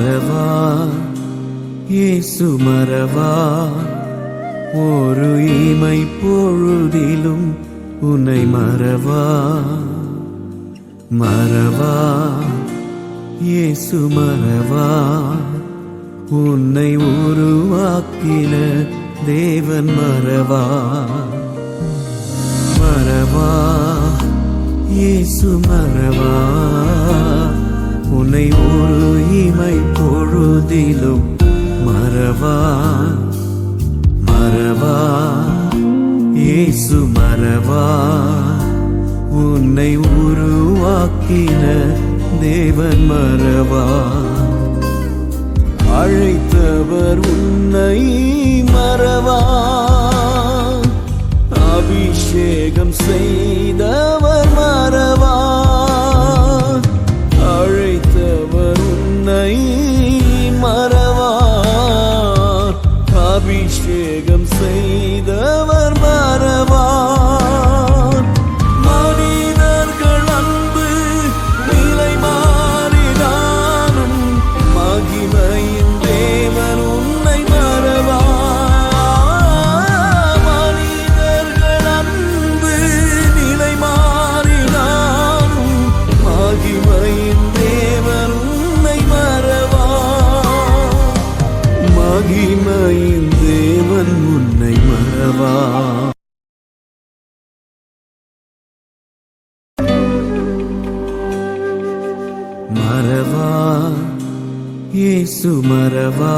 மறவா இயேசு மறவா ஒரு இமை பொழுதிலும் உன்னை மறவா மறவா இயேசு மறவா உன்னை உருவாக்கின தேவன் மறவா மறவா இயேசு மறவா உன்னை ஒரு இமை பொழுதிலும் மறவா மறவா இயேசு மறவா உன்னை உருவாக்கின தேவன் மறவா அழைத்தவர் உன்னை மறவா அபிஷேகம் செய்தவர் மறவா அழைத்தவர் உன்னை மறவா அபிஷேகம் செய்தவர் மறவா மனிதர்கள் அன்பு நிலை மாறினாலும் மகிமையின் தேவன் உன்னை மறவா மனிதர்கள் அன்பு நிலை மாறினாலும் மகிமையின் தேவன் உன்னை மறவா மகிமையின் தேவன் உன்னை மறவா மறவா இயேசு மறவா